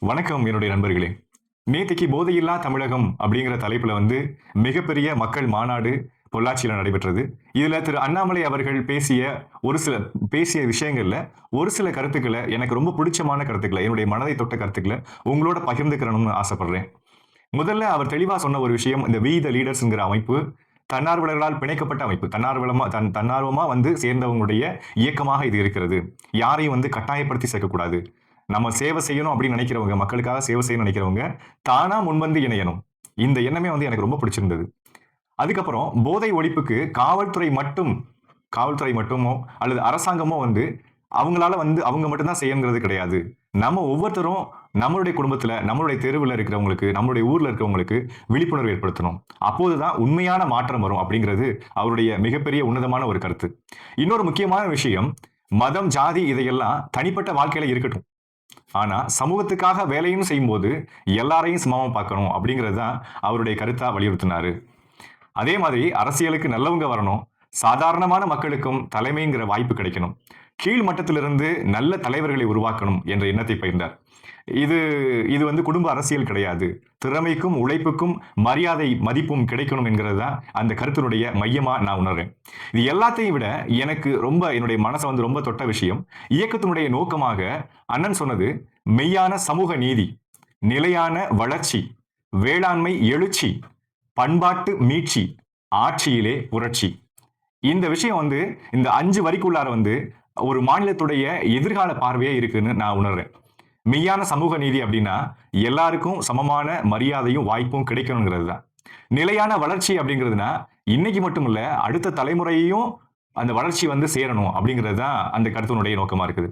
வணக்கம் என்னுடைய நண்பர்களே. நேத்தைக்கு போதையில்லா தமிழகம் அப்படிங்கிற தலைப்புல மிகப்பெரிய மக்கள் மாநாடு பொள்ளாச்சியில நடைபெற்றது. இதுல திரு அண்ணாமலை அவர்கள் பேசிய விஷயங்கள்ல ஒரு சில கருத்துக்கள எனக்கு ரொம்ப பிடிச்சமான கருத்துக்கள, என்னுடைய மனதை தொட்ட கருத்துக்கள உங்களோட பகிர்ந்துக்கிறணும்னு ஆசைப்படுறேன். முதல்ல அவர் தெளிவா சொன்ன ஒரு விஷயம், இந்த வி த லீடர்ஸ்ங்கிற அமைப்பு தன்னார்வலர்களால் பிணைக்கப்பட்ட அமைப்பு. தன்னார்வமா சேர்ந்தவங்களுடைய இயக்கமாக இது இருக்கிறது. யாரையும் கட்டாயப்படுத்தி சேர்க்கக்கூடாது. நம்ம சேவை செய்யணும் அப்படின்னு நினைக்கிறவங்க, மக்களுக்காக சேவை செய்யணும்னு நினைக்கிறவங்க, தானா முன்வந்து இணையணும். இந்த எண்ணமே எனக்கு ரொம்ப பிடிச்சிருந்தது. அதுக்கப்புறம் போதை ஒழிப்புக்கு காவல்துறை மட்டுமோ அல்லது அரசாங்கமோ அவங்களால அவங்க மட்டும் தான் செய்யணுங்கிறது கிடையாது. நம்ம ஒவ்வொருத்தரும் நம்மளுடைய குடும்பத்துல, நம்மளுடைய தெருவுல இருக்கிறவங்களுக்கு, நம்மளுடைய ஊர்ல இருக்கிறவங்களுக்கு விழிப்புணர்வு ஏற்படுத்தணும். அப்போதுதான் உண்மையான மாற்றம் வரும் அப்படிங்கிறது அவருடைய மிகப்பெரிய உன்னதமான ஒரு கருத்து. இன்னொரு முக்கியமான விஷயம், மதம், ஜாதி இதையெல்லாம் தனிப்பட்ட வாழ்க்கையில இருக்கட்டும். ஆனா சமூகத்துக்காக வேலையும் செய்யும்போது எல்லாரையும் சமமா பார்க்கணும் அப்படிங்கிறது தான் அவருடைய கருத்தா வலியுறுத்தினாரு. அதே மாதிரி அரசியலுக்கு நல்லவங்க வரணும். சாதாரணமான மக்களுக்கும் தலைமைங்கிற வாய்ப்பு கிடைக்கணும். கீழ் மட்டத்திலிருந்து நல்ல தலைவர்களை உருவாக்கணும் என்ற எண்ணத்தை பகிர்ந்தார். இது இது குடும்ப அரசியல் கிடையாது. திறமைக்கும் உழைப்புக்கும் மரியாதை மதிப்பும் கிடைக்கணும் என்கிறது தான் அந்த கருத்தினுடைய மையமா நான் உணர்றேன். இது எல்லாத்தையும் விட எனக்கு ரொம்ப என்னுடைய மனசை ரொம்ப தொட்ட விஷயம், இயக்கத்தினுடைய நோக்கமாக அண்ணன் சொன்னது மெய்யான சமூக நீதி, நிலையான வளர்ச்சி, வேளாண்மை எழுச்சி, பண்பாட்டு மீட்சி, ஆட்சியிலே புரட்சி. இந்த விஷயம் இந்த 5 வரிக்குள்ளார ஒரு மாநிலத்துடைய எதிர்கால பார்வையே இருக்குன்னு நான் உணர்றேன். மெய்யான சமூக நீதி அப்படின்னா எல்லாருக்கும் சமமான மரியாதையும் வாய்ப்பும் கிடைக்கணுங்கிறது தான். நிலையான வளர்ச்சி அப்படிங்கிறதுனா இன்னைக்கு மட்டும் இல்ல, அடுத்த தலைமுறையையும் அந்த வளர்ச்சி சேரணும் அப்படிங்கிறது தான் அந்த கருத்தினுடைய நோக்கமா இருக்குது.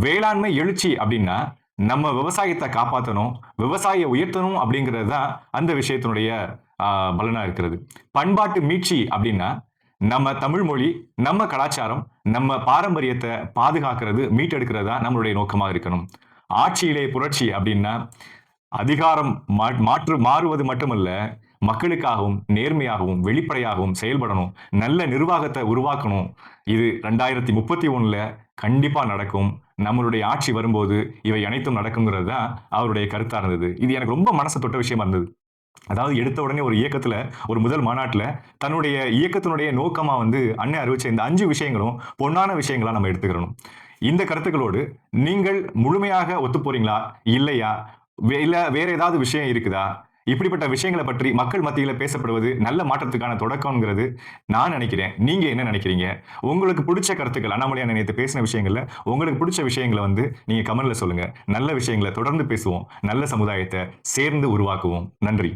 வேளாண்மை எழுச்சி அப்படின்னா நம்ம விவசாயத்தை காப்பாற்றணும், விவசாய உயர்த்தணும் அப்படிங்கிறது தான் அந்த விஷயத்தினுடைய பலனா இருக்கிறது. பண்பாட்டு மீட்சி அப்படின்னா நம்ம தமிழ் மொழி, நம்ம கலாச்சாரம், நம்ம பாரம்பரியத்தை பாதுகாக்கிறது, மீட்டெடுக்கிறது தான் நம்மளுடைய நோக்கமாக இருக்கணும். ஆட்சியிலே புரட்சி அப்படின்னா அதிகாரம் மாறுவது மட்டுமல்ல, மக்களுக்காகவும் நேர்மையாகவும் வெளிப்படையாகவும் செயல்படணும், நல்ல நிர்வாகத்தை உருவாக்கணும். இது 2031ல கண்டிப்பா நடக்கும். நம்மளுடைய ஆட்சி வரும்போது இவை அனைத்தும் நடக்குங்கிறது தான் அவருடைய கருத்தா இருந்தது. இது எனக்கு ரொம்ப மனசு தொட்ட விஷயமா இருந்தது. அதாவது எடுத்த உடனே ஒரு இயக்கத்துல, ஒரு முதல் மாநாட்டுல தன்னுடைய இயக்கத்தினுடைய நோக்கமா அண்ணன் அறிவிச்ச இந்த 5 விஷயங்களும் பொன்னான விஷயங்களா நம்ம எடுத்துக்கிறணும். இந்த கருத்துக்களோடு நீங்கள் முழுமையாக ஒத்து போறீங்களா? இல்லையா? இல்ல வேற ஏதாவது விஷயம் இருக்குதா? இப்படிப்பட்ட விஷயங்களை பற்றி மக்கள் மத்தியில பேசப்படுவது நல்ல மாற்றத்துக்கான தொடக்கம்ங்கிறது நான் நினைக்கிறேன். நீங்க என்ன நினைக்கிறீங்க? உங்களுக்கு பிடிச்ச கருத்துக்கள், அண்ணாமலை அண்ணன் நேத்து பேசின விஷயங்கள்ல உங்களுக்கு பிடிச்ச விஷயங்களை நீங்க கமெண்ட்ல சொல்லுங்க. நல்ல விஷயங்களை தொடர்ந்து பேசுவோம். நல்ல சமுதாயத்தை சேர்ந்து உருவாக்குவோம். நன்றி.